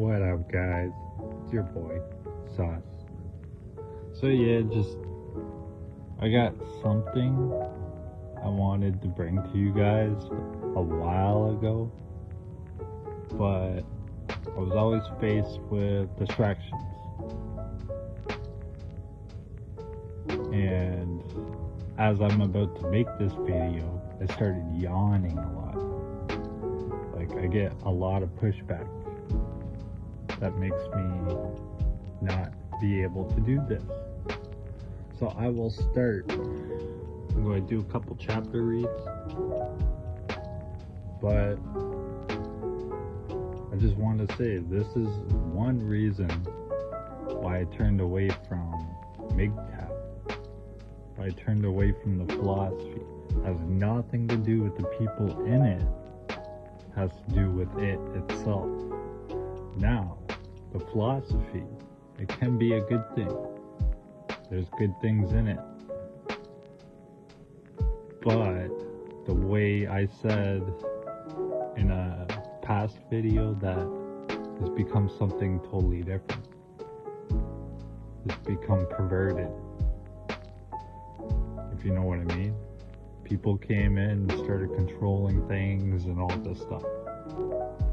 What up, guys? It's your boy, Sauce. So yeah, I got something I wanted to bring to you guys a while ago, but I was always faced with distractions. And as I'm about to make this video, I started yawning a lot. Like, I get a lot of pushback that makes me not be able to do this. So I will start. I'm going to do a couple chapter reads, but I just want to say this is one reason why I turned away from MGTOW. Why I turned away from the philosophy. It has nothing to do with the people in it. It has to do with it itself. Now, the philosophy, it can be a good thing. There's good things in it. But the way I said in a past video that has become something totally different. It's become perverted. If you know what I mean. People came in and started controlling things and all this stuff.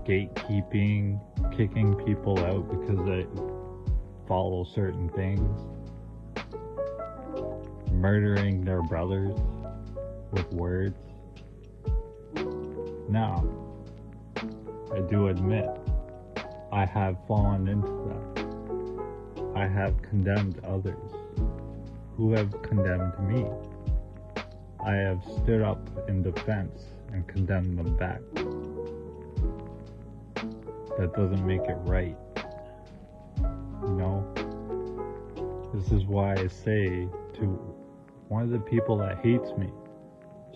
Gatekeeping, kicking people out because they follow certain things. Murdering their brothers with words. Now, I do admit, I have fallen into that. I have condemned others who have condemned me. I have stood up in defense and condemned them back. That doesn't make it right. You know? This is why I say to one of the people that hates me,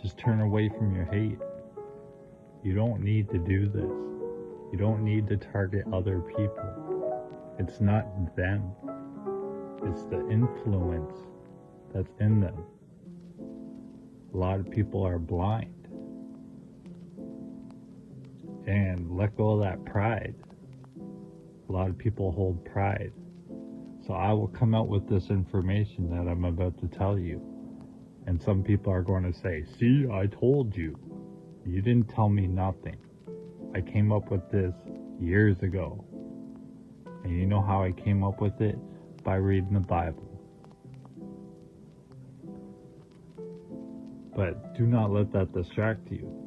just turn away from your hate. You don't need to do this. You don't need to target other people. It's not them. It's the influence that's in them. A lot of people are blind. And let go of that pride. A lot of people hold pride. So I will come out with this information that I'm about to tell you. And some people are going to say, see, I told you. You didn't tell me nothing. I came up with this years ago. And you know how I came up with it? By reading the Bible. But do not let that distract you.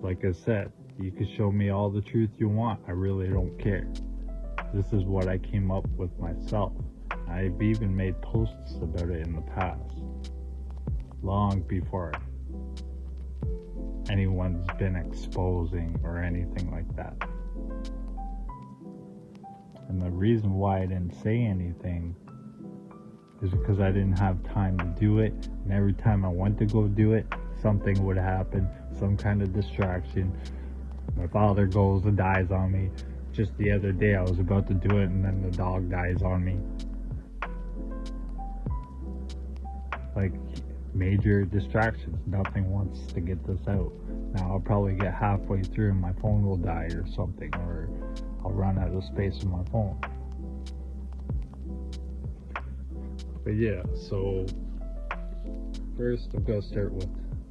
Like I said, you can show me all the truth you want. I really don't care. This is what I came up with myself. I've even made posts about it in the past. Long before anyone's been exposing or anything like that. And the reason why I didn't say anything is because I didn't have time to do it. And every time I went to go do it, something would happen. Some kind of distraction. My father goes and dies on me. Just the other day I was about to do it and then the dog dies on me. Like, major distractions. Nothing wants to get this out. Now I'll probably get halfway through and my phone will die or something, or I'll run out of space on my phone. But yeah, so first I'm going to start with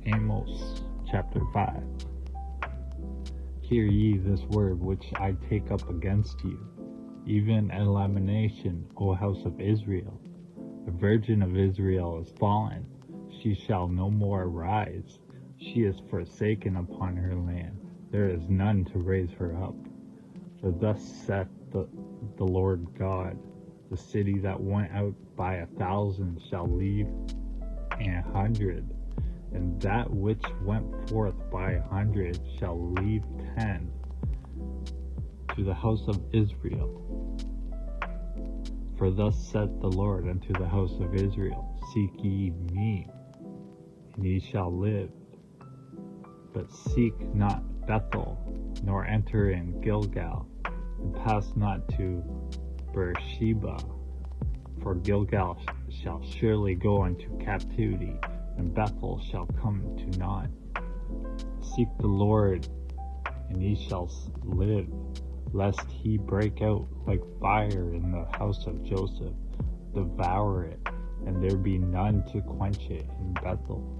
Amos chapter 5. Hear ye this word which I take up against you, even a lamentation, O house of Israel. The virgin of Israel is fallen, she shall no more arise. She is forsaken upon her land, there is none to raise her up. For thus saith the Lord God, the city that went out by 1,000 shall leave 100, and that which went forth by 100 shall leave 10. To the house of Israel. For thus saith the Lord unto the house of Israel, seek ye me, and ye shall live. But seek not Bethel, nor enter in Gilgal, and pass not to Beersheba. For Gilgal shall surely go into captivity, and Bethel shall come to naught. Seek the Lord and ye shall live, lest he break out like fire in the house of Joseph, devour it, and there be none to quench it in Bethel.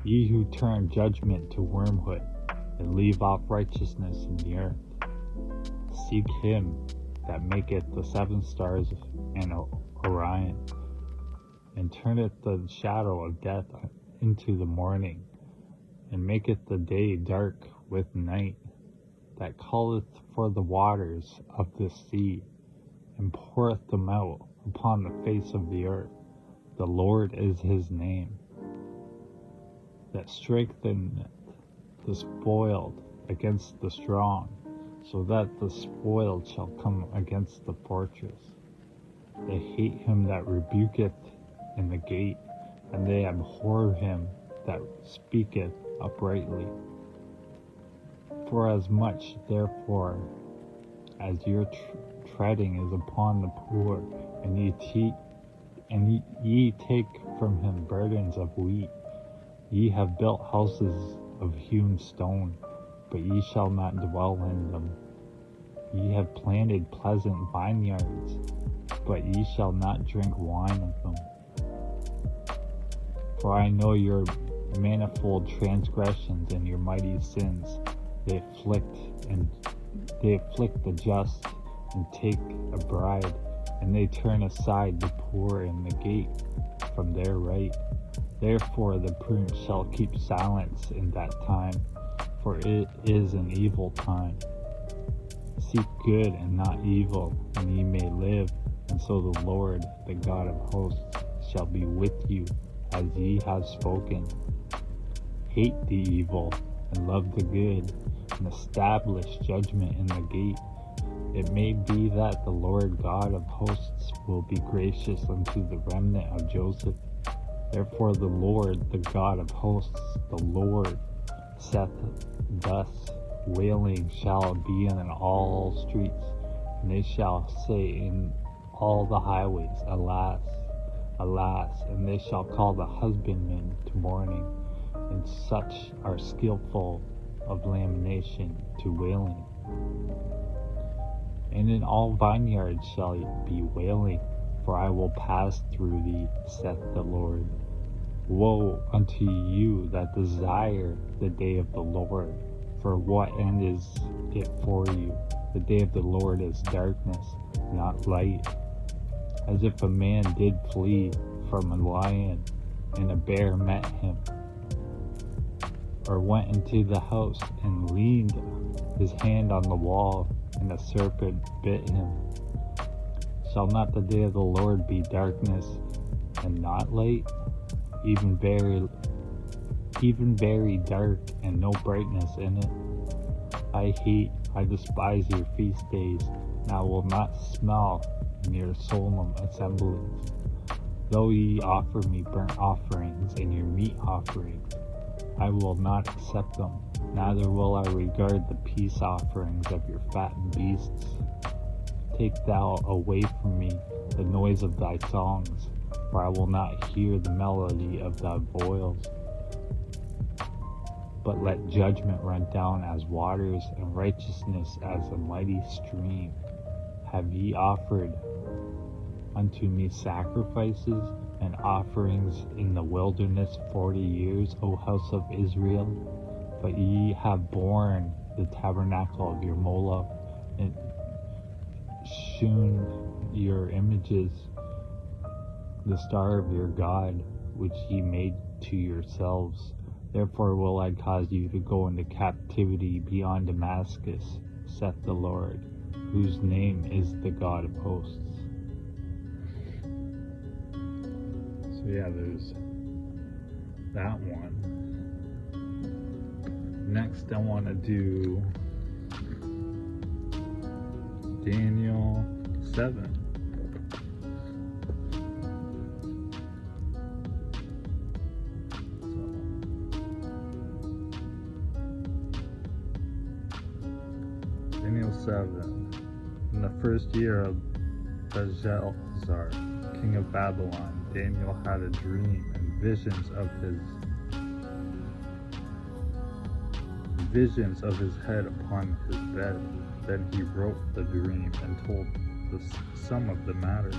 Ye who turn judgment to wormwood, and leave off righteousness in the earth, seek him that maketh the 7 stars and Orion, and turneth the shadow of death into the morning, and maketh the day dark with night, that calleth for the waters of the sea, and poureth them out upon the face of the earth. The Lord is his name. That strengtheneth the spoiled against the strong, so that the spoiled shall come against the fortress. They hate him that rebuketh in the gate, and they abhor him that speaketh uprightly. For as much, therefore, as your treading is upon the poor, and ye take from him burdens of wheat, ye have built houses of hewn stone, but ye shall not dwell in them. Ye have planted pleasant vineyards, but ye shall not drink wine of them. For I know your manifold transgressions and your mighty sins. They afflict the just, and take a bribe, and they turn aside the poor in the gate from their right. Therefore the prudent shall keep silence in that time, for it is an evil time. Seek good and not evil, and ye may live, and so the Lord, the God of hosts, shall be with you, as ye have spoken. Hate the evil, and love the good, and establish judgment in the gate. It may be that the Lord God of hosts will be gracious unto the remnant of Joseph. Therefore the Lord, the God of hosts, the Lord, saith thus, wailing shall be in all streets, and they shall say in all the highways, Alas, alas, and they shall call the husbandmen to mourning, and such are skillful of lamentation to wailing. And in all vineyards shall be wailing, for I will pass through thee, saith the Lord. Woe unto you that desire the day of the Lord, for what end is it for you? The day of the Lord is darkness, not light. As if a man did flee from a lion, and a bear met him, or went into the house and leaned his hand on the wall, and a serpent bit him. Shall not the day of the Lord be darkness and not light, even very dark and no brightness in it? I despise your feast days, and I will not smell in your solemn assemblies. Though ye offer me burnt offerings and your meat offerings, I will not accept them, neither will I regard the peace offerings of your fattened beasts. Take thou away from me the noise of thy songs, for I will not hear the melody of thy viols. But let judgment run down as waters, and righteousness as a mighty stream. Have ye offered unto me sacrifices and offerings in the wilderness 40 years, O house of Israel? But ye have borne the tabernacle of your Moloch, and shewn your images, the star of your God, which ye made to yourselves. Therefore will I cause you to go into captivity beyond Damascus, saith the Lord, whose name is the God of hosts. So yeah, there's that one. Next I want to do Daniel 7. Daniel 7. In the first year of Belshazzar, king of Babylon, Daniel had a dream and visions of his visions of his head upon his bed. Then he wrote the dream and told the sum of the matters.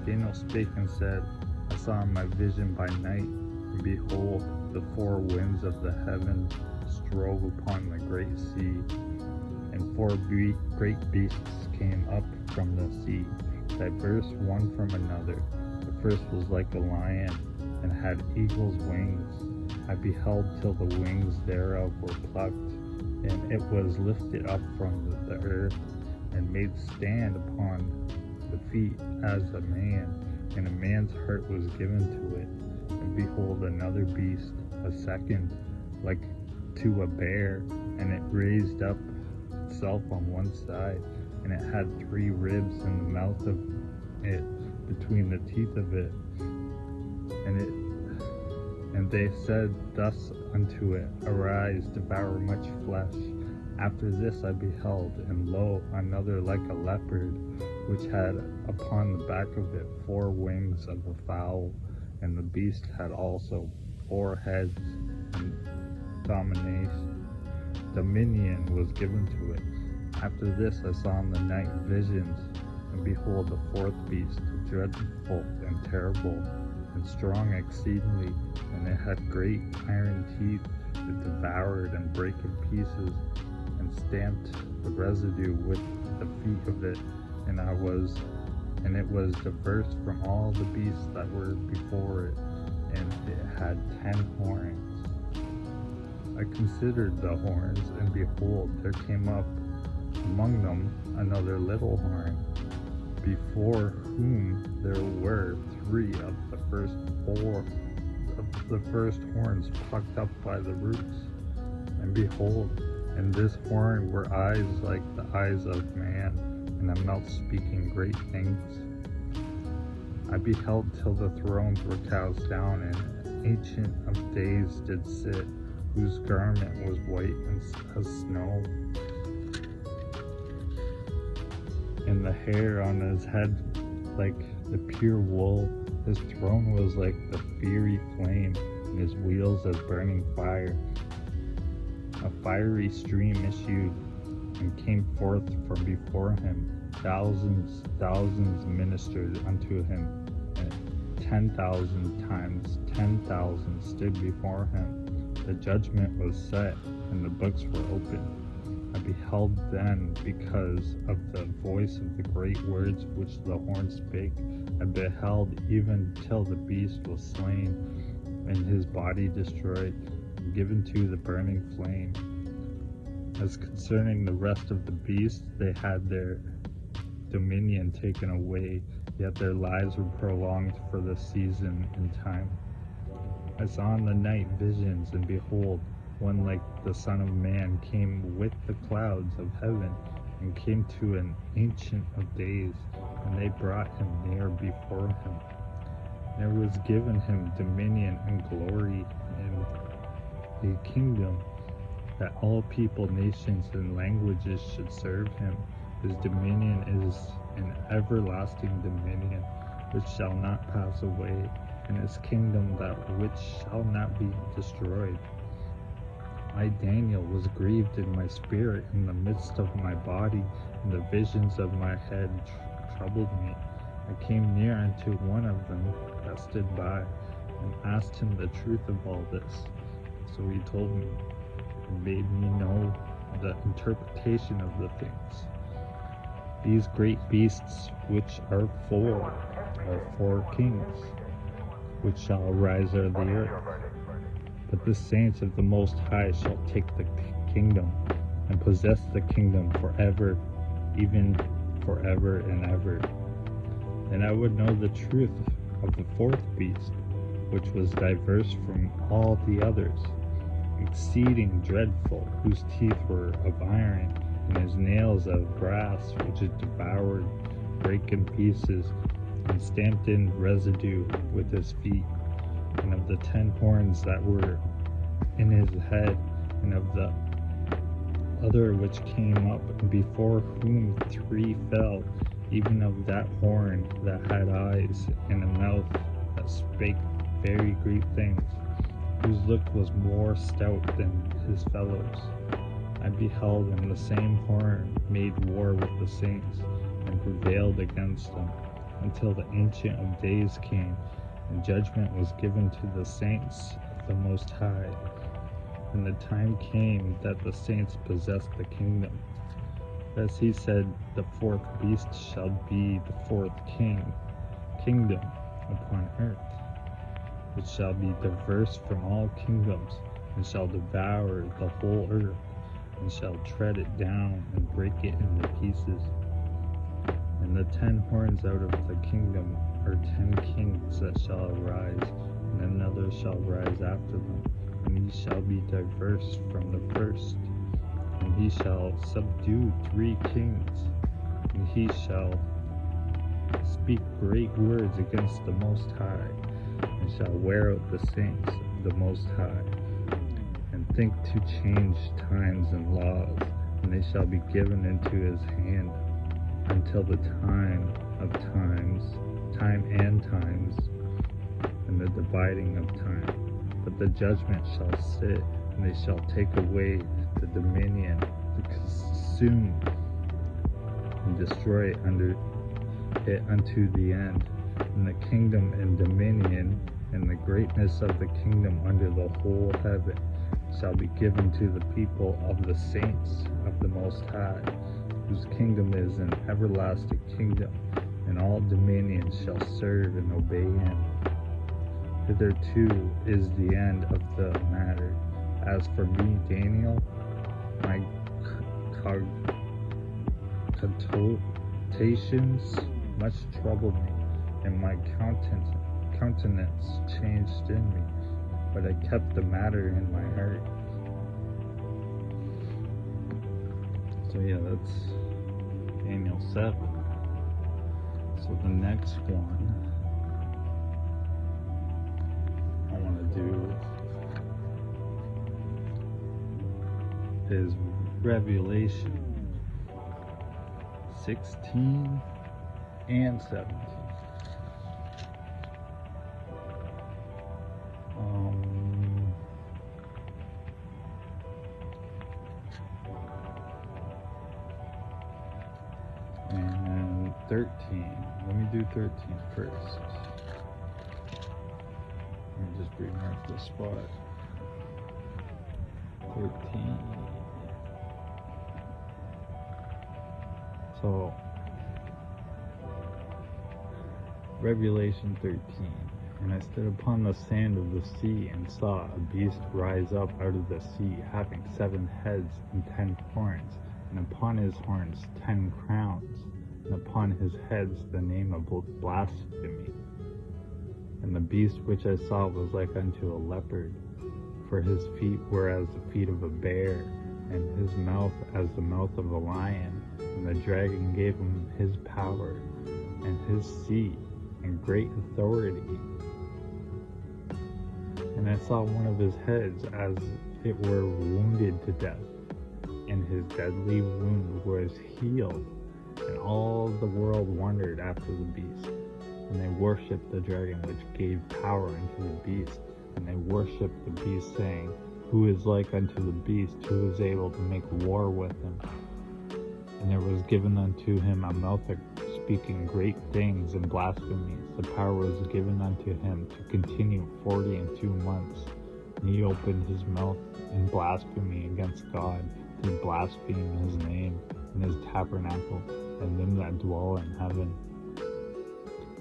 Daniel spake and said, I saw in my vision by night, and behold, the four winds of the heavens strove upon the great sea, and four great beasts came up from the sea, diverse one from another. The first was like a lion, and had eagle's wings. I beheld till the wings thereof were plucked, and it was lifted up from the earth, and made stand upon the feet as a man, and a man's heart was given to it. And behold, another beast, a second, like to a bear, and it raised up itself on one side, and it had three ribs in the mouth of it, between the teeth of it. And they said thus unto it, Arise, devour much flesh. After this I beheld, and lo, another like a leopard, which had upon the back of it four wings of a fowl, and the beast had also 4 heads, and dominion was given to it. After this I saw in the night visions, and behold, the fourth beast, dreadful and terrible, and strong exceedingly, and it had great iron teeth. It devoured and brake in pieces, and stamped the residue with the feet of it, and it was diverse from all the beasts that were before it, and it had 10 horns. I considered the horns, and behold, there came up among them another little horn, before whom there were 3 of the first horns plucked up by the roots. And behold, in this horn were eyes like the eyes of man, and a mouth speaking great things. I beheld till the thrones were cast down, and an ancient of days did sit, whose garment was white as snow, and the hair on his head like the pure wool. His throne was like the fiery flame, and his wheels as burning fire. A fiery stream issued and came forth from before him. Thousands ministered unto him, and 10,000 times 10,000 stood before him. The judgment was set, and the books were opened. I beheld then, because of the voice of the great words which the horn spake. I beheld even till the beast was slain, and his body destroyed, and given to the burning flame. As concerning the rest of the beasts, they had their dominion taken away, yet their lives were prolonged for the season and time. I saw in the night visions, and behold, one like the Son of Man came with the clouds of heaven, and came to an ancient of days, and they brought him near before him. There was given him dominion and glory and a kingdom, that all people, nations, and languages should serve him. His dominion is an everlasting dominion, which shall not pass away, and his kingdom that which shall not be destroyed. I, Daniel, was grieved in my spirit in the midst of my body, and the visions of my head troubled me. I came near unto one of them that stood by, and asked him the truth of all this. So he told me, and made me know the interpretation of the things. These great beasts which are 4 kings, which shall arise out of the earth. But the saints of the Most High shall take the kingdom, and possess the kingdom forever, even forever and ever. And I would know the truth of the 4th beast, which was diverse from all the others, exceeding dreadful, whose teeth were of iron, and his nails of brass, which it devoured, brake in pieces, and stamped in residue with his feet. And of the 10 horns that were in his head, and of the other which came up, before whom 3 fell, even of that horn that had eyes, and a mouth that spake very great things, whose look was more stout than his fellows. I beheld, and the same horn made war with the saints, and prevailed against them, until the Ancient of Days came, and judgment was given to the saints of the Most High. And the time came that the saints possessed the kingdom. As he said, the fourth beast shall be the fourth kingdom upon earth, which shall be diverse from all kingdoms, and shall devour the whole earth, and shall tread it down and break it into pieces. And the 10 horns out of the kingdom are 10 kings that shall arise, and another shall rise after them, and he shall be diverse from the first. And he shall subdue 3 kings, and he shall speak great words against the Most High, and shall wear out the saints of the Most High, and think to change times and laws, and they shall be given into his hand until the time and times, and the dividing of time. But the judgment shall sit, and they shall take away the dominion, to consume and destroy it unto the end. And the kingdom and dominion and the greatness of the kingdom under the whole heaven shall be given to the people of the saints of the Most High, whose kingdom is an everlasting kingdom, and all dominions shall serve and obey him. Hitherto is the end of the matter. As for me, Daniel, my cogitations much troubled me, and my countenance changed in me, but I kept the matter in my heart. So yeah, that's Daniel 7. So the next one I want to do is Revelation 16 and 17. And 13. Let me do 13 first. Let me just bring up the spot. 13. So, Revelation 13. And I stood upon the sand of the sea, and saw a beast rise up out of the sea, having 7 heads and 10 horns, and upon his horns 10 crowns, and upon his heads the name of blasphemy. And the beast which I saw was like unto a leopard, for his feet were as the feet of a bear, and his mouth as the mouth of a lion. And the dragon gave him his power, and his seat, and great authority. And I saw one of his heads as it were wounded to death, and his deadly wound was healed. And all the world wondered after the beast, and they worshipped the dragon which gave power unto the beast. And they worshipped the beast, saying, Who is like unto the beast? Who is able to make war with him? And there was given unto him a mouth speaking great things and blasphemies. The power was given unto him to continue 42 months. And he opened his mouth in blasphemy against God, to blaspheme his name and his tabernacle, and them that dwell in heaven.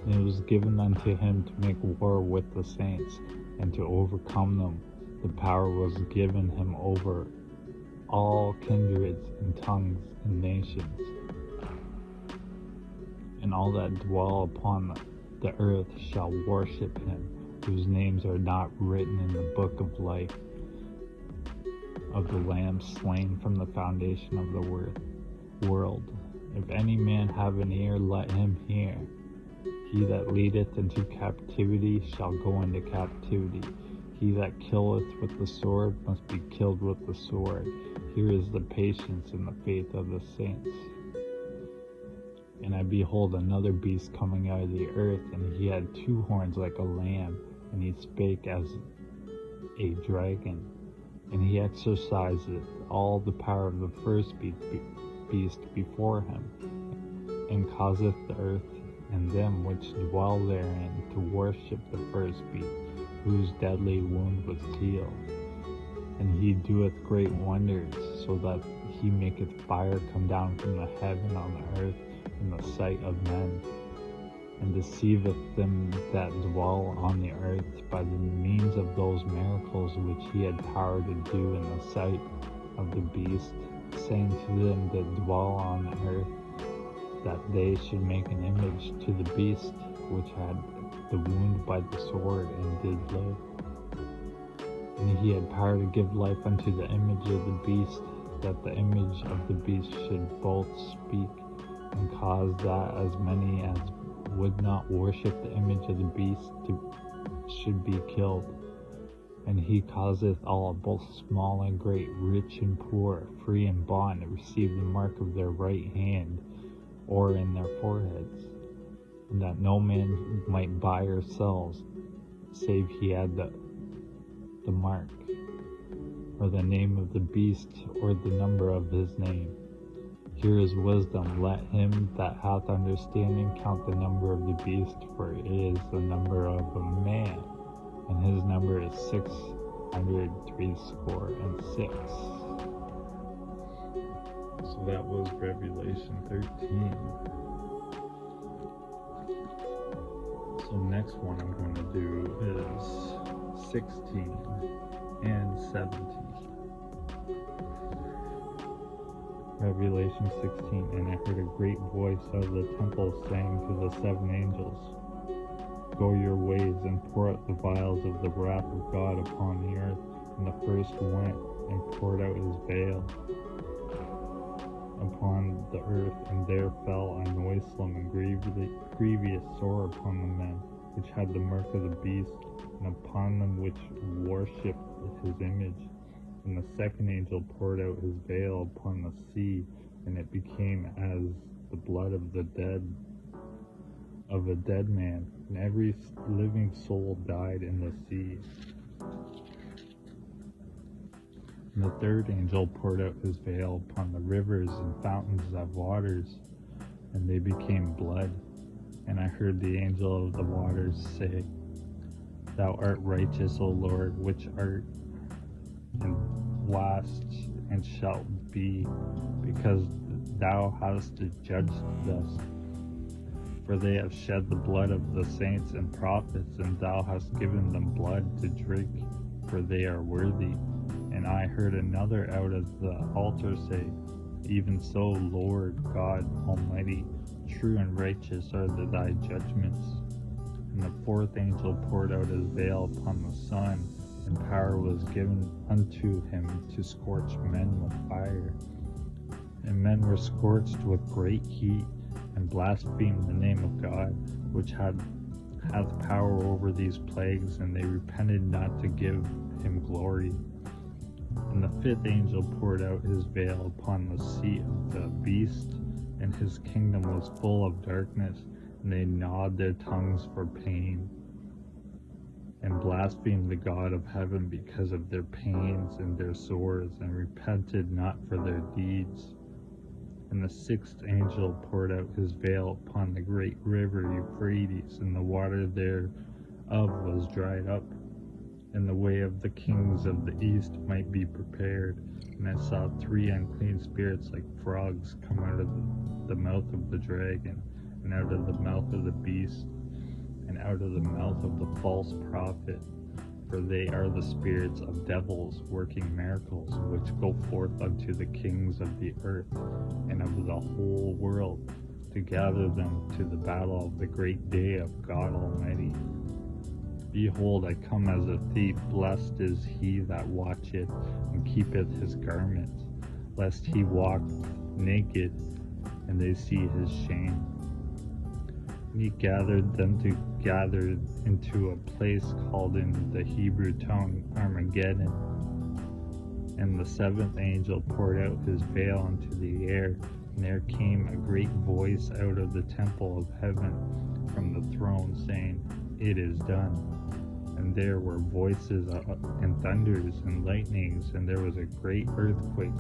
And it was given unto him to make war with the saints, and to overcome them. The power was given him over all kindreds and tongues and nations. And all that dwell upon the earth shall worship him, whose names are not written in the book of life of the Lamb slain from the foundation of the world. If any man have an ear, let him hear. He that leadeth into captivity shall go into captivity. He that killeth with the sword must be killed with the sword. Here is the patience and the faith of the saints. And I behold another beast coming out of the earth, and he had 2 horns like a lamb, and he spake as a dragon, And he exerciseth all the power of the first beast before him, and causeth the earth and them which dwell therein to worship the first beast, whose deadly wound was healed. And he doeth great wonders, so that he maketh fire come down from the heaven on the earth in the sight of men, and deceiveth them that dwell on the earth by the means of those miracles which he had power to do in the sight of the beast, saying to them that dwell on the earth that they should make an image to the beast which had the wound by the sword and did live. And he had power to give life unto the image of the beast, that the image of the beast should both speak, and cause that as many as would not worship the image of the beast should be killed. And he causeth all, both small and great, rich and poor, free and bond, to receive the mark of their right hand or in their foreheads, and that no man might buy or sell, save he had the mark, or the name of the beast, or the number of his name. Here is wisdom. Let him that hath understanding count the number of the beast, for it is the number of a man, and his number is 666. So that was Revelation 13. So next one I'm going to do is 16 and 17. Revelation 16. And I heard a great voice out of the temple saying to the seven angels, Go your ways and pour out the vials of the wrath of God upon the earth. And the first went and poured out his veil upon the earth, and there fell a noisome and grievous sore upon the men which had the mark of the beast, and upon them which worshipped his image. And the second angel poured out his veil upon the sea, and it became as the blood of a dead man, and every living soul died in the sea. And the third angel poured out his veil upon the rivers and fountains of waters, and they became blood. And I heard the angel of the waters say, Thou art righteous, O Lord, which art and wast and shalt be, because thou hast judged thus. For they have shed the blood of the saints and prophets, and thou hast given them blood to drink, for they are worthy. And I heard another out of the altar say, Even so, Lord God Almighty, true and righteous are thy judgments. And the fourth angel poured out his veil upon the sun, and power was given unto him to scorch men with fire. And men were scorched with great heat, and blasphemed the name of God, which hath power over these plagues, and they repented not to give him glory. And the fifth angel poured out his veil upon the seat of the beast, and his kingdom was full of darkness, and they gnawed their tongues for pain, and blasphemed the God of heaven because of their pains and their sores, and repented not for their deeds. And the sixth angel poured out his veil upon the great river Euphrates, and the water thereof was dried up, and the way of the kings of the east might be prepared. And I saw three unclean spirits like frogs come out of the mouth of the dragon, and out of the mouth of the beast, and out of the mouth of the false prophet. For they are the spirits of devils working miracles, which go forth unto the kings of the earth and of the whole world, to gather them to the battle of the great day of God Almighty. Behold, I come as a thief. Blessed is he that watcheth and keepeth his garment, lest he walk naked, and they see his shame. And he gathered them together into a place called in the Hebrew tongue Armageddon. And the seventh angel poured out his veil into the air, and there came a great voice out of the temple of heaven from the throne, saying, It is done. and there were voices and thunders and lightnings, and there was a great earthquake,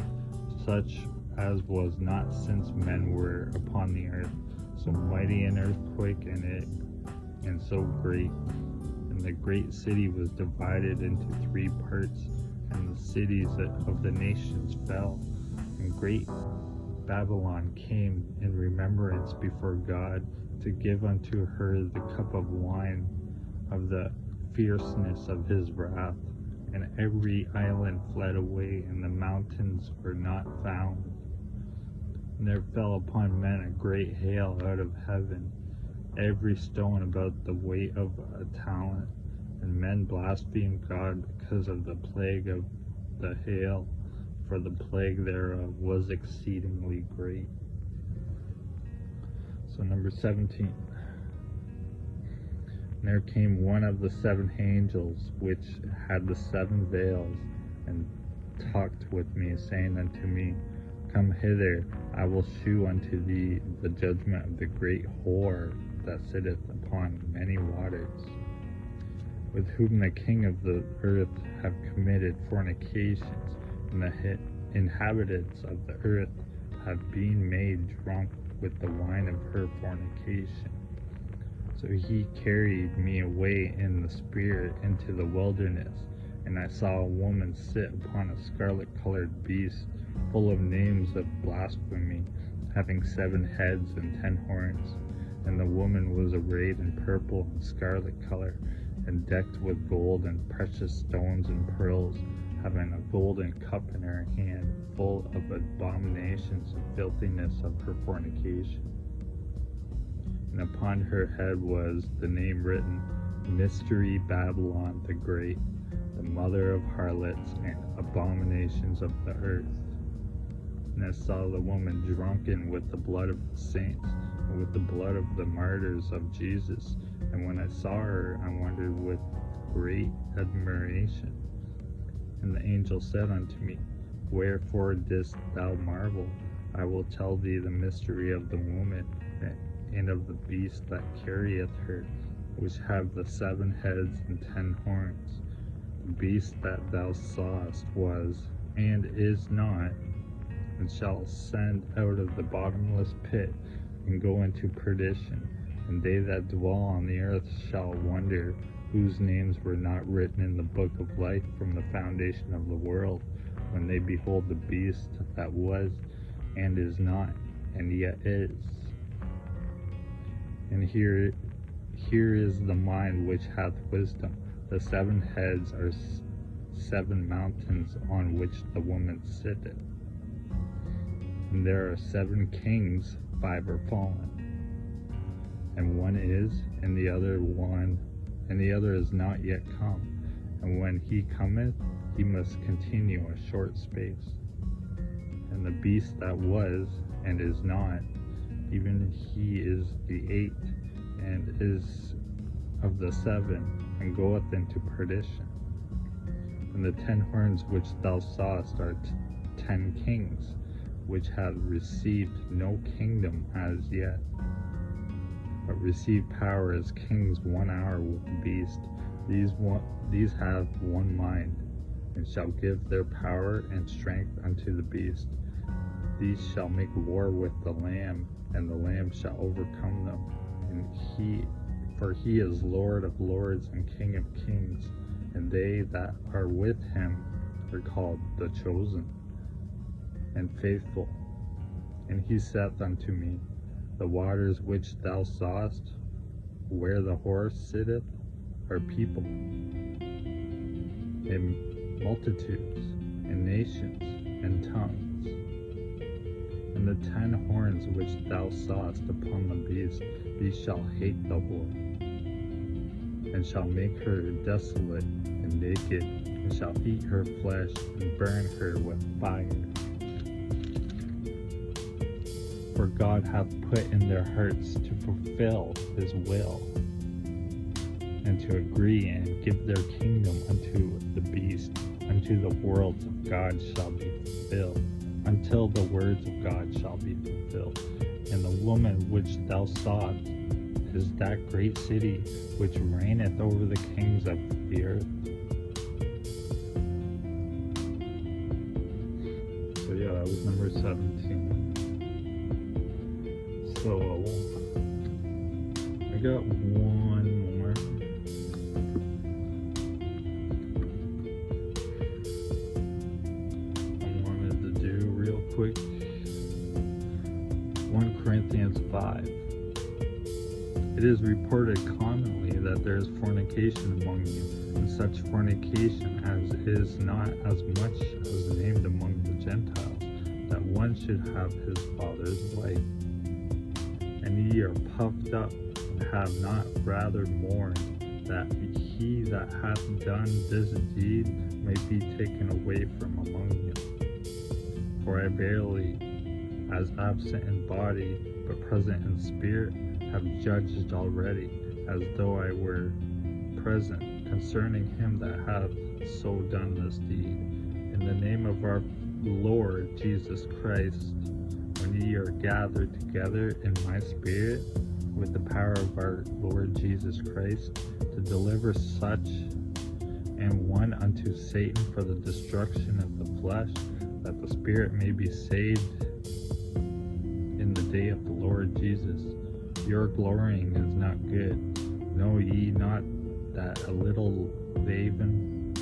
such as was not since men were upon the earth. So mighty an earthquake, and so great. And the great city was divided into 3 parts, and the cities of the nations fell. And great Babylon came in remembrance before God, to give unto her the cup of wine of the fierceness of his wrath. And every island fled away, and the mountains were not found. And there fell upon men a great hail out of heaven, every stone about the weight of a talent. And men blasphemed God because of the plague of the hail, for the plague thereof was exceedingly great. So number 17. And there came one of the 7 angels which had the 7 veils, and talked with me, saying unto me, Come hither, I will shew unto thee the judgment of the great whore that sitteth upon many waters, with whom the king of the earth have committed fornications, and the inhabitants of the earth have been made drunk with the wine of her fornication. So he carried me away in the spirit into the wilderness, and I saw a woman sit upon a scarlet-colored beast, full of names of blasphemy, having 7 heads and 10 horns. And the woman was arrayed in purple and scarlet color, and decked with gold and precious stones and pearls, having a golden cup in her hand, full of abominations and filthiness of her fornication. And upon her head was the name written, Mystery Babylon the Great, the mother of harlots and abominations of the earth. And I saw the woman drunken with the blood of the saints, and with the blood of the martyrs of Jesus. And when I saw her, I wondered with great admiration. And the angel said unto me, Wherefore didst thou marvel? I will tell thee the mystery of the woman, and of the beast that carrieth her, which have the 7 heads and 10 horns. The beast that thou sawest was, and is not, and shall ascend out of the bottomless pit, and go into perdition. And they that dwell on the earth shall wonder, whose names were not written in the book of life from the foundation of the world, when they behold the beast that was, and is not, and yet is. And here is the mind which hath wisdom. The 7 heads are 7 mountains on which the woman sitteth. And there are 7 kings, 5 are fallen, and one is, and the other is not yet come. And when he cometh, he must continue a short space. And the beast that was, and is not, even he is the 8th, and is of the 7, and goeth into perdition. And the 10 horns which thou sawest are 10 kings, which have received no kingdom as yet, but receive power as kings 1 hour with the beast. These have one mind, and shall give their power and strength unto the beast. These shall make war with the Lamb, and the Lamb shall overcome them. For he is Lord of lords and King of kings, and they that are with him are called the chosen and faithful. And he saith unto me, The waters which thou sawest, where the horse sitteth, are people, and multitudes, and nations, and tongues. And the 10 horns which thou sawest upon the beast, these shall hate the whore, and shall make her desolate and naked, and shall eat her flesh, and burn her with fire. For God hath put in their hearts to fulfill his will, and to agree and give their kingdom unto the beast, unto the words of God shall be fulfilled, until the words of God shall be fulfilled. And the woman which thou sawest is that great city which reigneth over the kings of the earth. So yeah, that was number 17. So I got one more. I wanted to do real quick. 1 Corinthians 5. It is reported commonly that there is fornication among you, and such fornication as is not as much as named among the Gentiles, that one should have his father's wife. And ye are puffed up, and have not rather mourned, that he that hath done this deed may be taken away from among you. For I verily, as absent in body, but present in spirit, have judged already, as though I were present, concerning him that hath so done this deed. In the name of our Lord Jesus Christ, when ye are gathered together in my spirit, with the power of our Lord Jesus Christ, to deliver such and one unto Satan for the destruction of the flesh, that the spirit may be saved in the day of the Lord Jesus. Your glorying is not good. Know ye not that a little leaven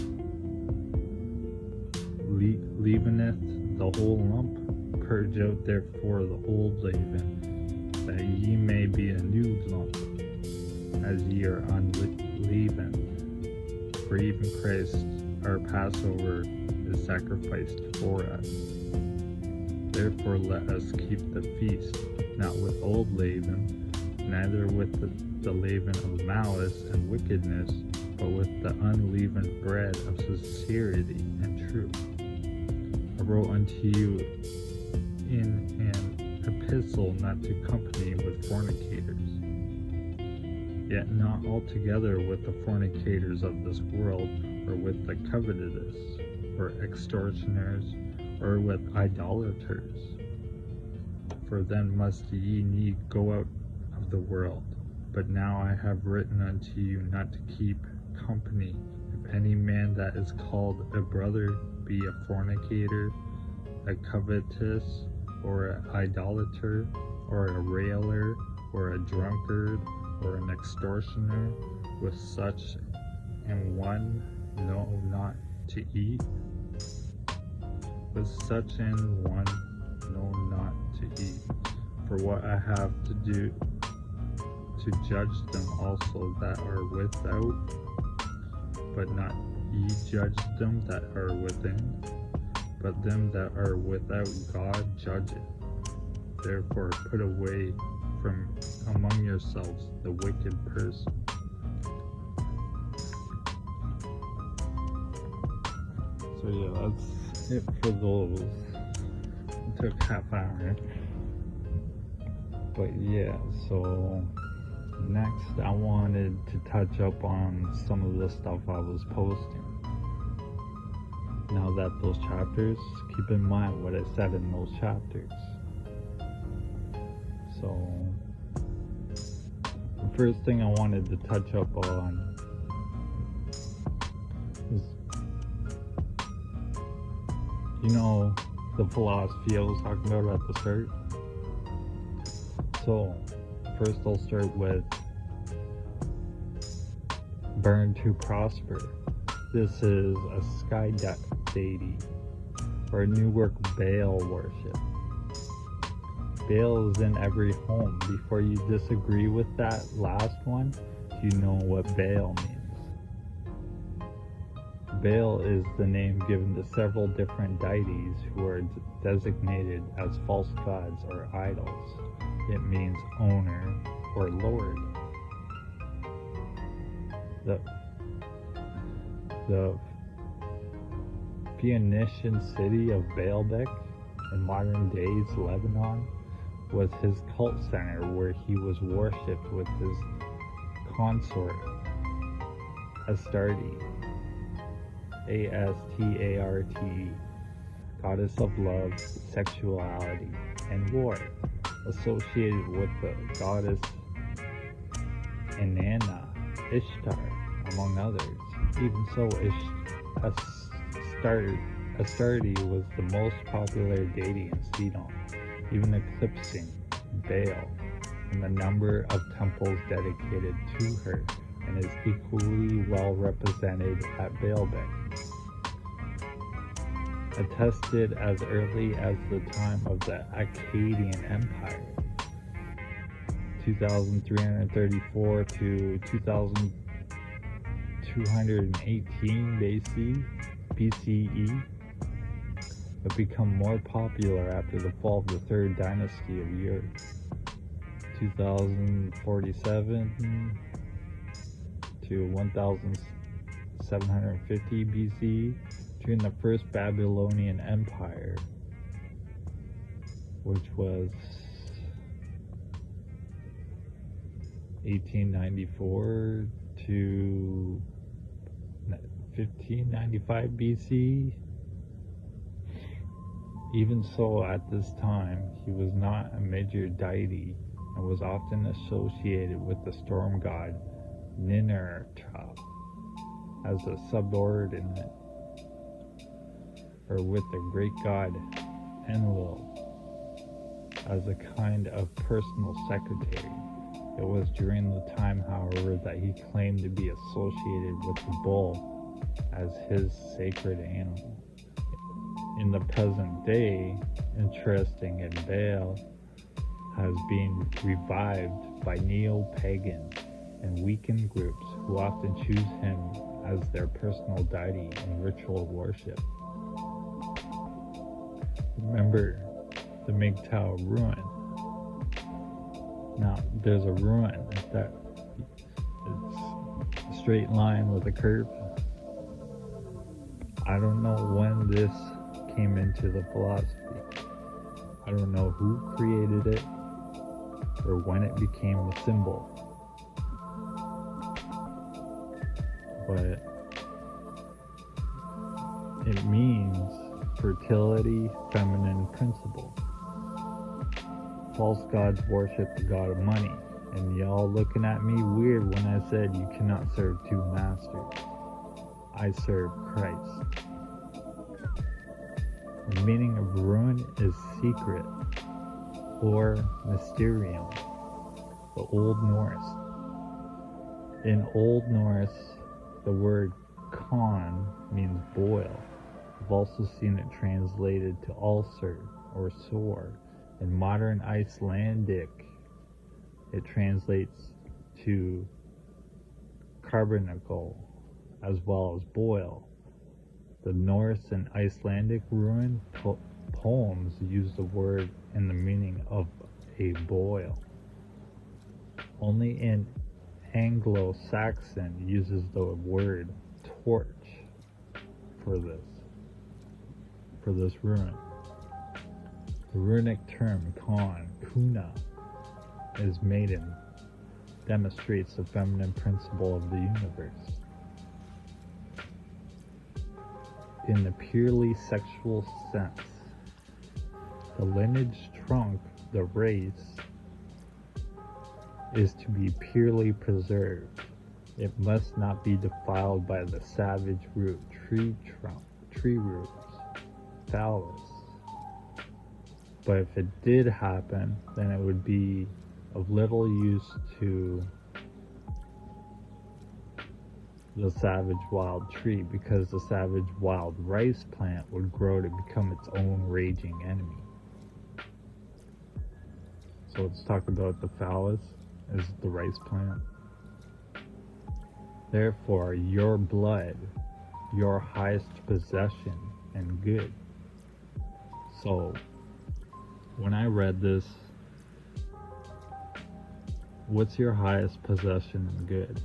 leaveneth the whole lump? Purge out therefore the old leaven, that ye may be a new lump, as ye are unleavened. For even Christ our Passover is sacrificed for us. Therefore let us keep the feast, not with old leaven, neither with the leaven of malice and wickedness, but with the unleavened bread of sincerity and truth. I wrote unto you in an epistle not to company with fornicators, yet not altogether with the fornicators of this world, or with the covetous, or extortioners, or with idolaters. For then must ye need go out of the world. But now I have written unto you not to keep company, if any man that is called a brother be a fornicator, a covetous, or an idolater, or a railer, or a drunkard, or an extortioner. With such and one know not to eat. With such an one know not to eat. For what I have to do to judge them also that are without, but not ye judge them that are within, but them that are without God judge it. Therefore put away from among yourselves the wicked person. So yeah, that's it for those. It took half hour. But yeah, so next I wanted to touch up on some of the stuff I was posting. Now that those chapters, keep in mind what I said in those chapters. So the first thing I wanted to touch up on is, you know, the philosophy I was talking about at the start. So first I'll start with burn to prosper. This is a sky deity, or a new work Baal worship. Baal is in every home. Before you disagree with that last one, do you know what Baal means? Baal is the name given to several different deities who are designated as false gods or idols. It means owner or lord. The Phoenician city of Baalbek in modern days Lebanon was his cult center, where he was worshipped with his consort Astarte, Astarte, goddess of love, sexuality, and war, associated with the goddess Inanna, Ishtar, among others. Even so, Astarte was the most popular deity in Sidon, even eclipsing Baal in the number of temples dedicated to her, and is equally well represented at Baalbek. Attested as early as the time of the Akkadian Empire, 2334 to 2218 BCE, but become more popular after the fall of the third dynasty of Ur, 2047 to 1750 BCE, during the first Babylonian Empire, which was 1894 to 1595 BC. Even so, at this time, he was not a major deity and was often associated with the storm god Ninurta as a subordinate, or with the great god Enlil as a kind of personal secretary. It was during the time, however, that he claimed to be associated with the bull as his sacred animal. In the present day, interesting in Baal has been revived by neo-pagan and weakened groups who often choose him as their personal deity in ritual worship. Remember the MGTOW ruin. Now, there's a ruin that it's a straight line with a curve. I don't know when this came into the philosophy. I don't know who created it or when it became a symbol. But it means fertility, feminine principle. False gods worship the god of money, and y'all looking at me weird when I said you cannot serve two masters. I serve Christ. The meaning of ruin is secret or mysterium, the Old Norse. In Old Norse, the word kon means boil. I've also seen it translated to ulcer or sore. In modern Icelandic, it translates to carbuncle as well as boil. The Norse and Icelandic rune poems use the word in the meaning of a boil. Only in Anglo-Saxon uses the word torch for this rune. The runic term kon, kuna, is maiden, demonstrates the feminine principle of the universe. In the purely sexual sense, the lineage trunk, the race, is to be purely preserved. It must not be defiled by the savage root, tree roots, phallus. But if it did happen, then it would be of little use to the savage wild tree, because the savage wild rice plant would grow to become its own raging enemy. So let's talk about the phallus as the rice plant. Therefore, your blood, your highest possession and good. So when I read this, what's your highest possession and good?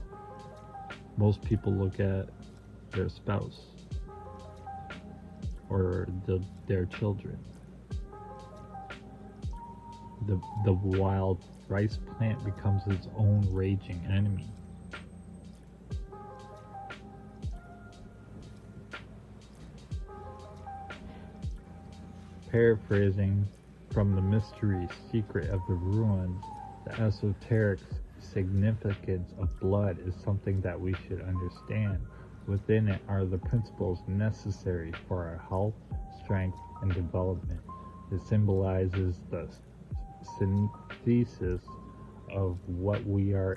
Most people look at their spouse or their children. The wild rice plant becomes its own raging enemy. Paraphrasing from the mystery secret of the ruins, the esoterics significance of blood is something that we should understand. Within it are the principles necessary for our health, strength, and development. It symbolizes the synthesis of what we are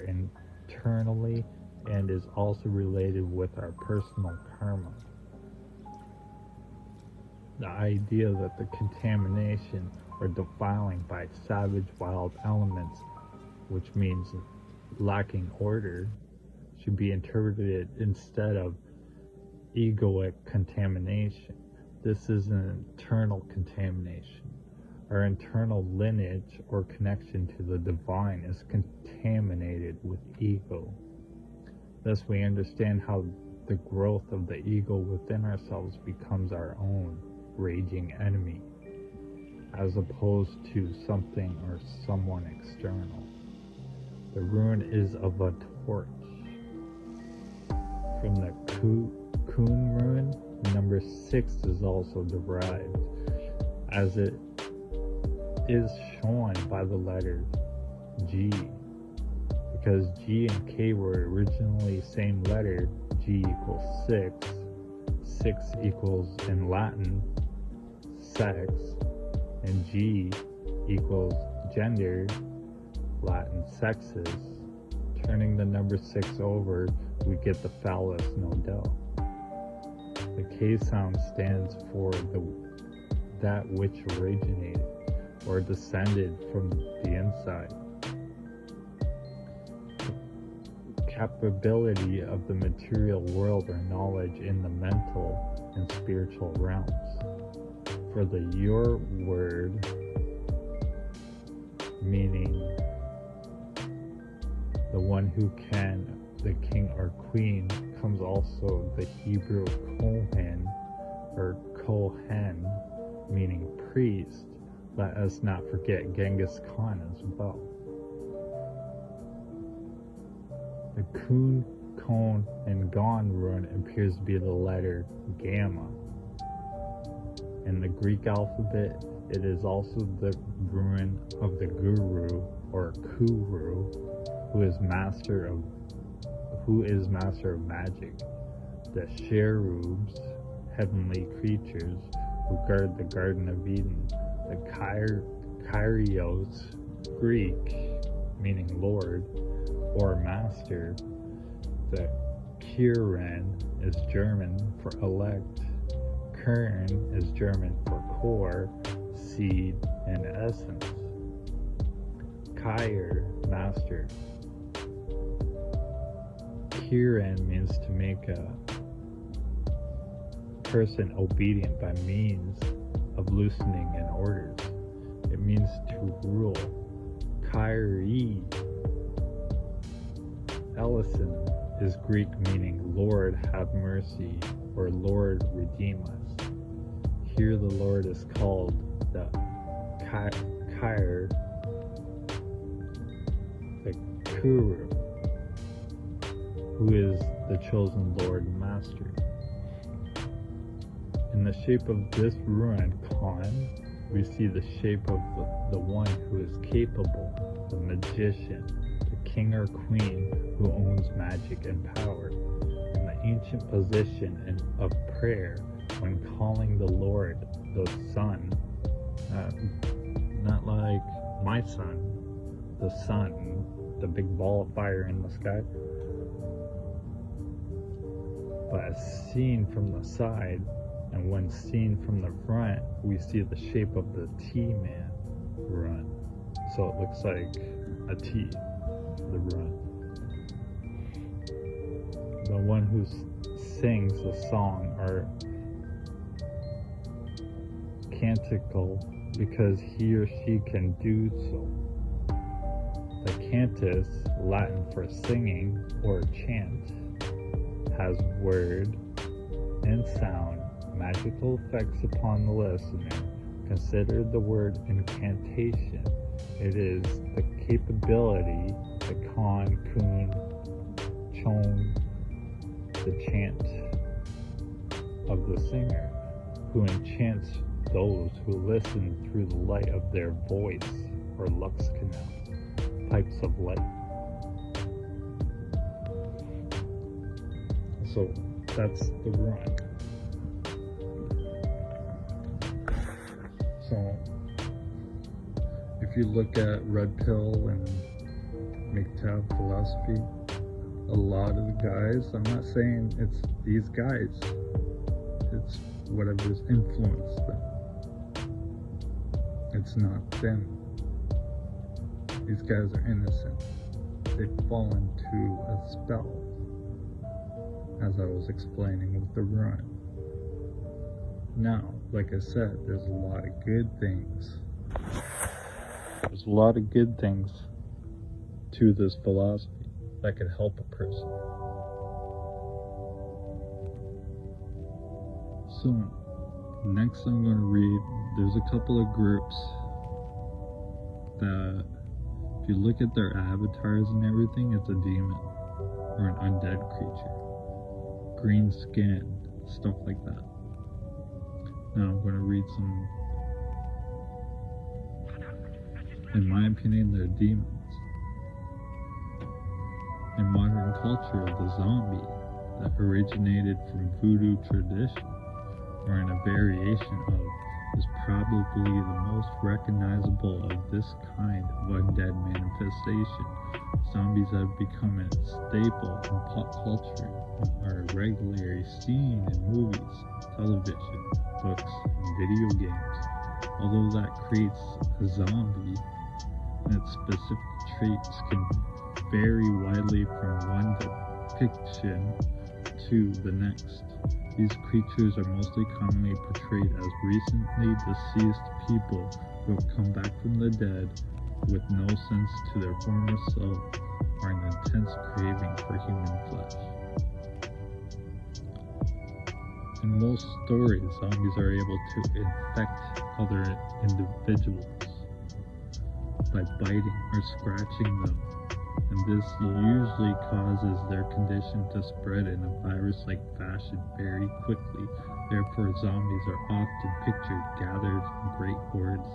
internally and is also related with our personal karma. The idea that the contamination or defiling by savage wild elements, which means lacking order, should be interpreted instead of egoic contamination. This is an internal contamination. Our internal lineage or connection to the divine is contaminated with ego. Thus we understand how the growth of the ego within ourselves becomes our own raging enemy, as opposed to something or someone external. The rune is of a torch. From the Kun rune, number 6 is also derived, as it is shown by the letter G. Because G and K were originally same letter, G equals 6, 6 equals in Latin sex, and G equals gender, Latin sexes. Turning the number 6 over, we get the phallus, no doubt. The K sound stands for that which originated or descended from the inside. Capability of the material world or knowledge in the mental and spiritual realms. For the your word, meaning the one who can, the king or queen, comes also the Hebrew Kohen or Kohen, meaning priest. Let us not forget Genghis Khan as well. The Kun, Kon, and Gon rune appears to be the letter Gamma. In the Greek alphabet, it is also the rune of the Guru or Kuru, who is master of magic. The cherubs, heavenly creatures who guard the Garden of Eden. The Kyrios, Greek, meaning Lord or master. The Kirin is German for elect. Kern is German for core, seed, and essence. Kyr, master. Kirin means to make a person obedient by means of loosening and orders. It means to rule. Kyrie Ellison is Greek, meaning Lord have mercy or Lord redeem us. Here the Lord is called the Kyr, the Kuru, who is the chosen Lord and Master. In the shape of this rune, Khan, we see the shape of the one who is capable, the magician, the king or queen who owns magic and power. In the ancient position of prayer, when calling the Lord, the sun, not like my sun, the sun, the big ball of fire in the sky, but as seen from the side, and when seen from the front, we see the shape of the T-man run. So it looks like a T, the run. The one who sings the song or canticle because he or she can do so. The cantus, Latin for singing or chant, has word and sound magical effects upon the listener. Consider the word incantation. It is the capability, the Kon, Kun, Chon, the chant of the singer, who enchants those who listen through the light of their voice or lux canal, pipes of light. So that's the run. So if you look at Red Pill and MGTOW philosophy, a lot of the guys, I'm not saying it's these guys, it's whatever's influenced them. It's not them. These guys are innocent. They fall into a spell, as I was explaining with the run. Now, like I said, there's a lot of good things. There's a lot of good things to this philosophy that could help a person. So, next I'm going to read, there's a couple of groups that, if you look at their avatars and everything, it's a demon or an undead creature. Green skin, stuff like that. Now I'm going to read some. In my opinion, they're demons. In modern culture, the zombie that originated from voodoo tradition, or in a variation of, is probably the most recognizable of this kind of undead manifestation. Zombies have become a staple in pop culture and are regularly seen in movies, television, books, and video games. Although that creates a zombie, and its specific traits can vary widely from one depiction to the next. These creatures are mostly commonly portrayed as recently deceased people who have come back from the dead with no sense to their former self or an intense craving for human flesh. In most stories, zombies are able to infect other individuals by biting or scratching them, and this usually causes their condition to spread in a virus-like fashion very quickly. Therefore, zombies are often pictured gathered in great hordes.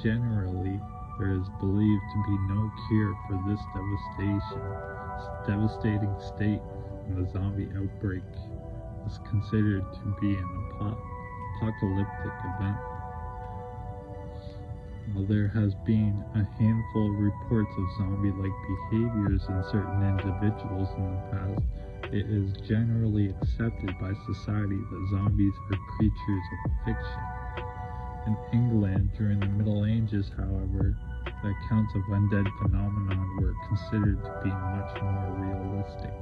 Generally, there is believed to be no cure for this devastating state, and the zombie outbreak is considered to be an apocalyptic event. While there has been a handful of reports of zombie-like behaviors in certain individuals in the past, it is generally accepted by society that zombies are creatures of fiction. In England during the Middle Ages, however, the accounts of undead phenomenon were considered to be much more realistic.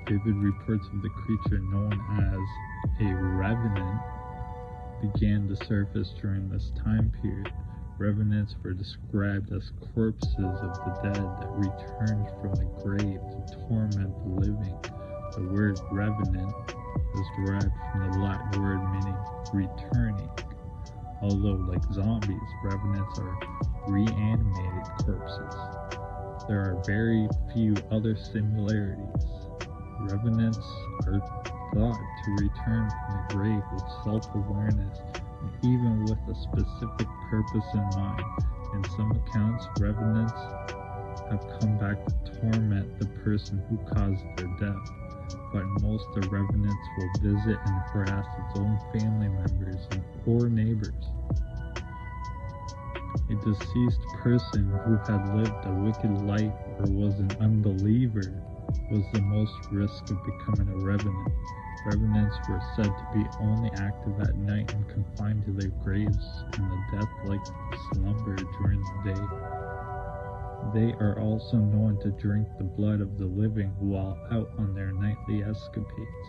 Vivid reports of the creature known as a revenant began to surface during this time period. Revenants were described as corpses of the dead that returned from the grave to torment the living. The word revenant is derived from the Latin word meaning returning. Although, like zombies, revenants are reanimated corpses, there are very few other similarities. Revenants are thought to return from the grave with self-awareness and even with a specific purpose in mind. In some accounts, revenants have come back to torment the person who caused their death, but in most, the revenants will visit and harass its own family members and poor neighbors. A deceased person who had lived a wicked life or was an unbeliever was the most risk of becoming a revenant. Revenants were said to be only active at night and confined to their graves in the death-like slumber during the day. They are also known to drink the blood of the living while out on their nightly escapades.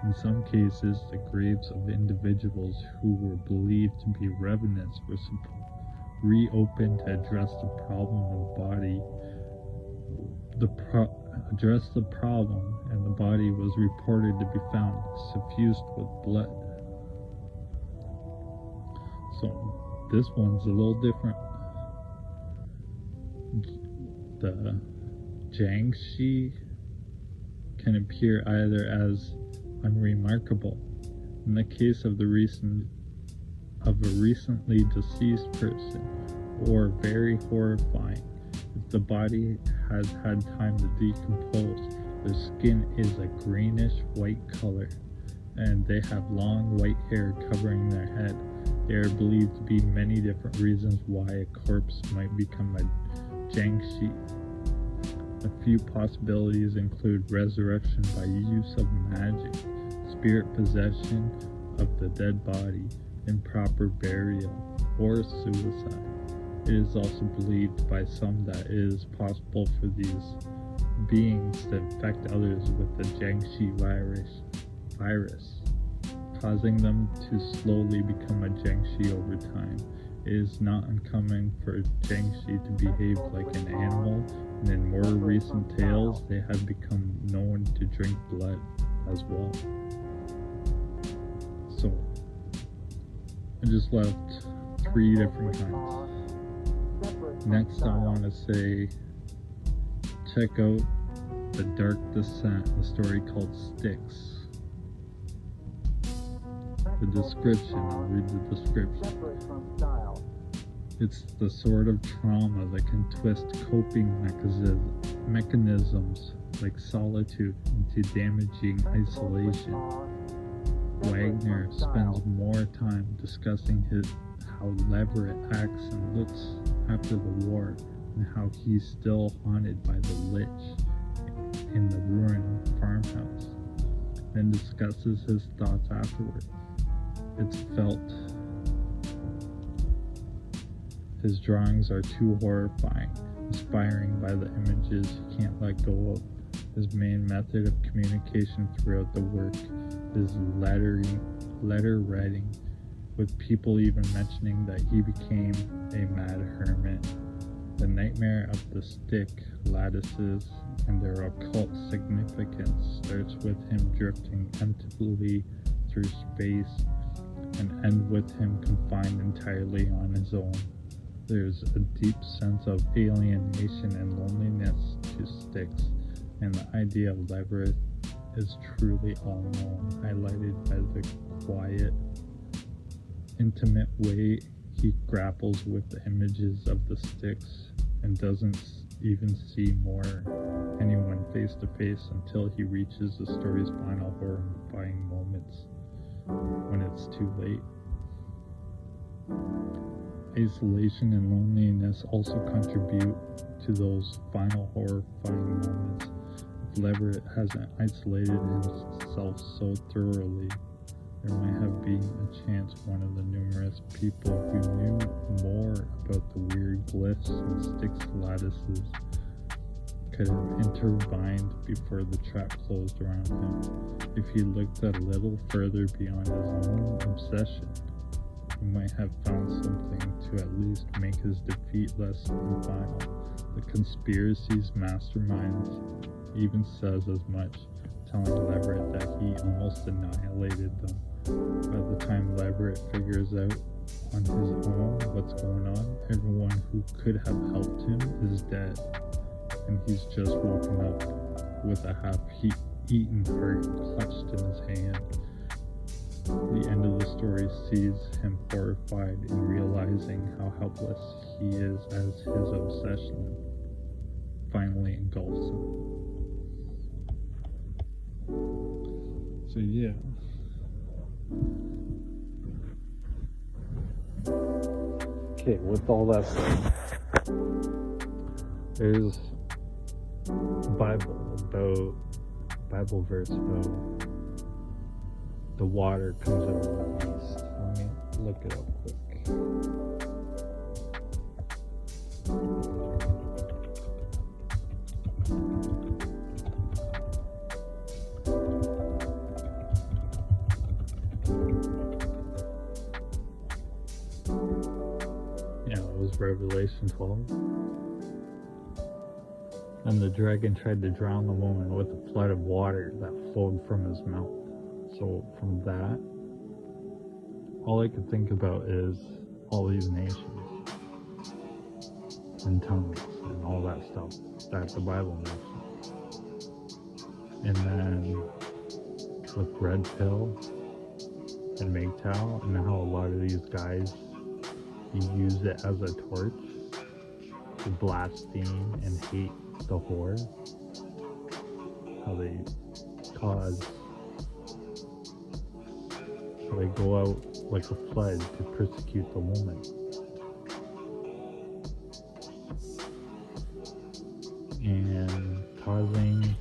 In some cases, the graves of individuals who were believed to be revenants were reopened to address the problem of body. Address the problem, and the body was reported to be found suffused with blood. So this one's a little different. The Jiangshi can appear either as unremarkable, in the case of a recently deceased person, or very horrifying if the body has had time to decompose. Their skin is a greenish white color, and they have long white hair covering their head. There are believed to be many different reasons why a corpse might become a jiangshi. A few possibilities include resurrection by use of magic, spirit possession of the dead body, improper burial, or suicide. It is also believed by some that it is possible for these beings to infect others with the jiangshi virus, causing them to slowly become a jiangshi over time. It is not uncommon for jiangshi to behave like an animal, and in more recent tales, they have become known to drink blood as well. So, I just left 3 different kinds. Next, I want to say, check out The Dark Descent, a story called Styx. The description, I'll read the description. It's the sort of trauma that can twist coping mechanisms like solitude into damaging isolation. Wagner spends more time discussing how Leverett acts and looks after the war, and how he's still haunted by the lich in the ruined farmhouse, then discusses his thoughts afterward. It's felt his drawings are too horrifying, inspiring by the images he can't let go of. His main method of communication throughout the work is letter writing, with people even mentioning that he became a mad hermit. The nightmare of the stick lattices and their occult significance starts with him drifting emptily through space and end with him confined entirely on his own. There's a deep sense of alienation and loneliness to Styx, and the idea of Leverett is truly all-known, highlighted by the quiet, intimate way he grapples with the images of the Styx and doesn't even see anyone face to face until he reaches the story's final horrifying moments, when it's too late. Isolation and loneliness also contribute to those final horrifying moments. If Leverett hasn't isolated himself so thoroughly, there might have been a chance one of the numerous people who knew more about the weird glyphs and Styx lattices could have intervened before the trap closed around him. If he looked a little further beyond his own obsession, he might have found something to at least make his defeat less than final. The conspiracy's mastermind even says as much, telling Leverett that he almost annihilated them. By the time Leverett figures out on his own what's going on, everyone who could have helped him is dead, and he's just woken up with a half-eaten heart clutched in his hand. The end of the story sees him horrified in realizing how helpless he is as his obsession finally engulfs him. So yeah. Okay, with all that said, there's a Bible verse about the water comes out of the east. Let me look it up quick. Yeah, it was Revelation 12. And the dragon tried to drown the woman with a flood of water that flowed from his mouth. So from that, all I could think about is all these nations and tongues and all that stuff that the Bible mentions. And then with Red Pill and MGTOW, and how a lot of these guys use it as a torch to blaspheme and hate the whore. how they cause, how they go out like a flood to persecute the woman. And causing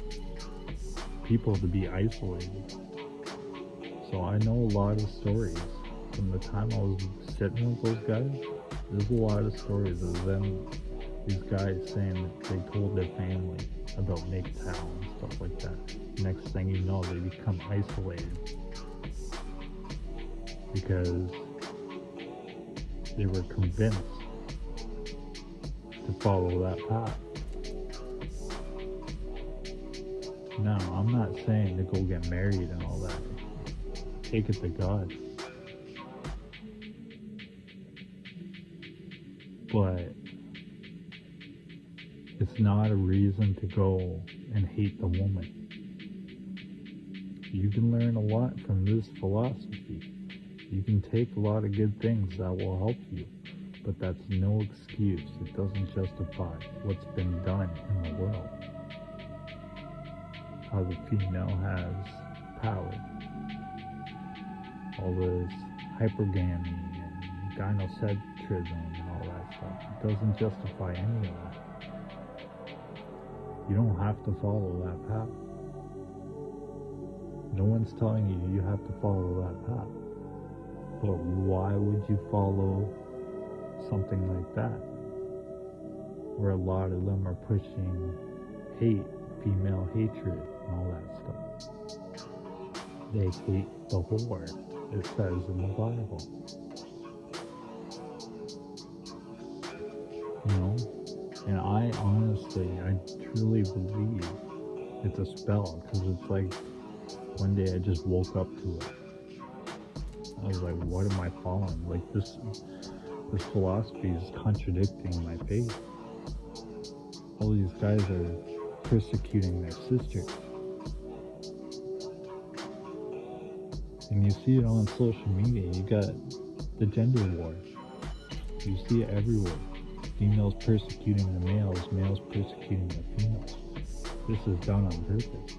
people to be isolated. So I know a lot of stories. From the time I was sitting with those guys, there's a lot of stories of them, these guys saying that they told their family about MGTOW and stuff like that. Next thing you know, they become isolated because they were convinced to follow that path. No, I'm not saying to go get married and all that. Take it to God. But it's not a reason to go and hate the woman. You can learn a lot from this philosophy. You can take a lot of good things that will help you, but that's no excuse. It doesn't justify what's been done in the world. How the female has power. All this hypergamy and gynocentrism and all that stuff. It doesn't justify any of that. You don't have to follow that path. No one's telling you you have to follow that path. But why would you follow something like that? Where a lot of them are pushing hate, female hatred, and all that stuff. They hate the whore, it says in the Bible. You know? And I truly believe it's a spell, because it's like one day I just woke up to it. I was like, what am I following? Like this philosophy is contradicting my faith. All these guys are persecuting their sisters. And you see it on social media. You got the gender war. You see it everywhere. Females persecuting the males, males persecuting the females. This is done on purpose.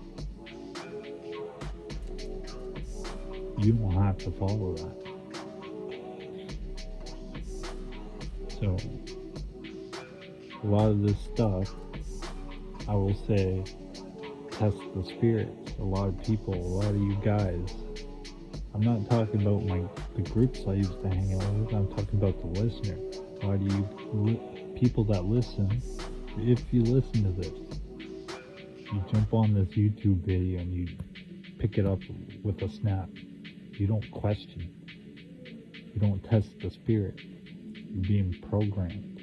You don't have to follow that. So, a lot of this stuff, I will say, test the spirits. A lot of people, a lot of you guys, I'm not talking about the groups I used to hang out with, I'm talking about the listener. A lot of you people that listen, if you listen to this, you jump on this YouTube video and you pick it up with a snap. You don't question. You don't test the spirit. You're being programmed.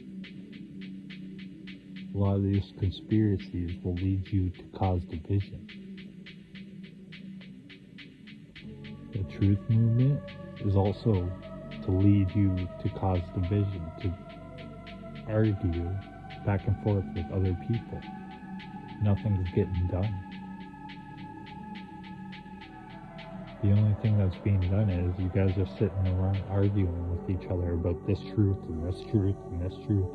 A lot of these conspiracies will lead you to cause division. The truth movement is also to lead you to cause division, to argue back and forth with other people. Nothing's getting done. The only thing that's being done is you guys are sitting around arguing with each other about this truth and this truth and this truth.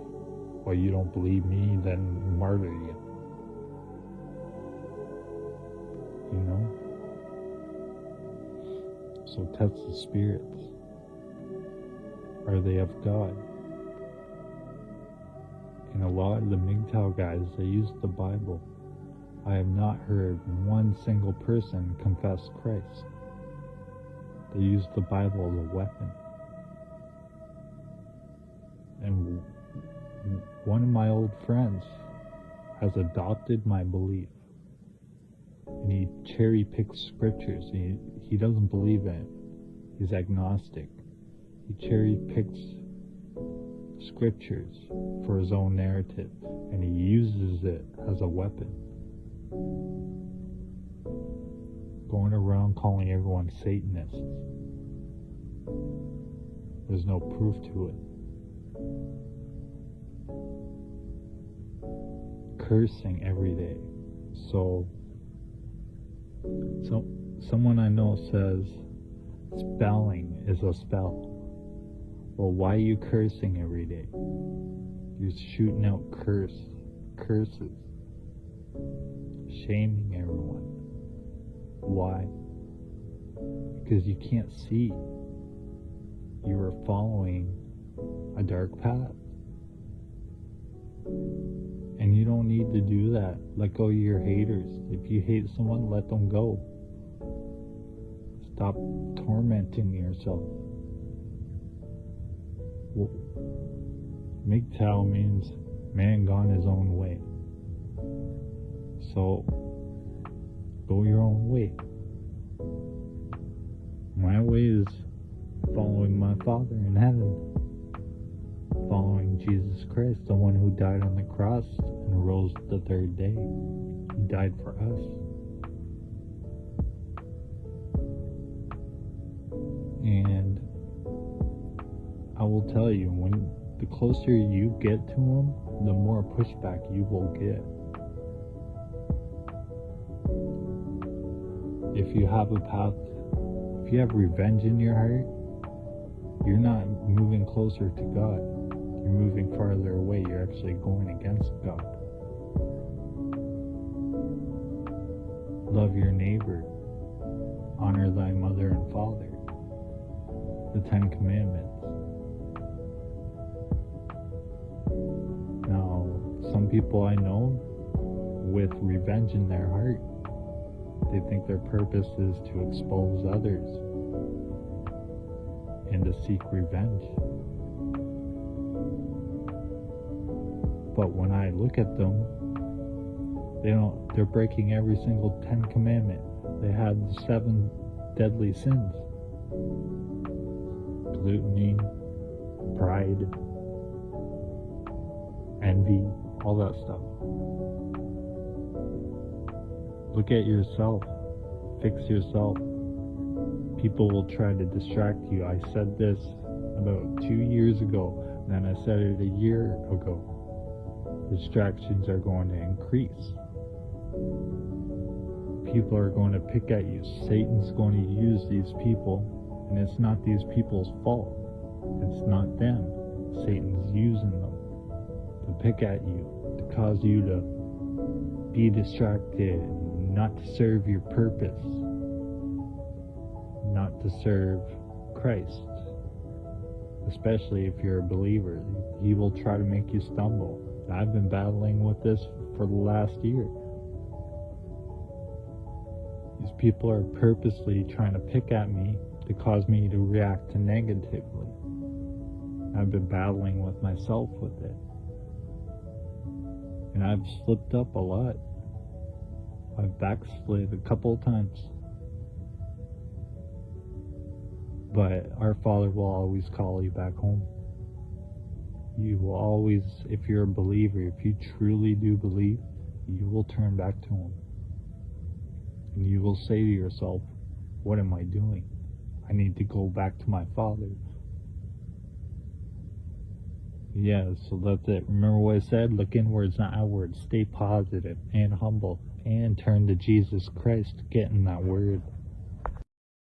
Well, you don't believe me, then martyr you. You know? So test the spirits. Are they of God? And a lot of the MGTOW guys, they use the Bible. I have not heard one single person confess Christ. They use the Bible as a weapon. And one of my old friends has adopted my belief. And he cherry picks scriptures. He doesn't believe in it. He's agnostic. He cherry picks scriptures for his own narrative. And he uses it as a weapon. Going around calling everyone Satanists. There's no proof to it. Cursing every day. So someone I know says spelling is a spell. Well, why are you cursing every day? You're shooting out curses. shaming everyone. Why? Because you can't see. You are following a dark path. And you don't need to do that. Let go of your haters. If you hate someone, let them go. Stop tormenting yourself. MGTOW means man gone his own way. So, go your own way. My way is following my Father in heaven. Following Jesus Christ, the one who died on the cross and rose the third day. He died for us. And I will tell you, when the closer you get to him, the more pushback you will get. If you have a path, if you have revenge in your heart, you're not moving closer to God. You're moving farther away. You're actually going against God. Love your neighbor. Honor thy mother and father. The 10 Commandments. Now, some people I know with revenge in their heart, they think their purpose is to expose others and to seek revenge. But when I look at them, they're breaking every single 10 commandment. They had 7 deadly sins. Gluttony, pride, envy, all that stuff. Look at yourself. Fix yourself. People will try to distract you. I said this about 2 years ago, and then I said it a year ago. Distractions are going to increase. People are going to pick at you. Satan's going to use these people, and it's not these people's fault. It's not them. Satan's using them to pick at you, to cause you to be distracted, not to serve your purpose, not to serve Christ. Especially if you're a believer, he will try to make you stumble. I've been battling with this for the last year. These people are purposely trying to pick at me to cause me to react negatively. I've been battling with myself with it. And I've slipped up a lot. I've backslid a couple of times. But our Father will always call you back home. You will always, if you're a believer, if you truly do believe, you will turn back to him. And you will say to yourself, what am I doing? I need to go back to my Father. Yeah, so that's it. Remember what I said? Look inwards, not outwards. Stay positive and humble. And turn to Jesus Christ. Get in that word.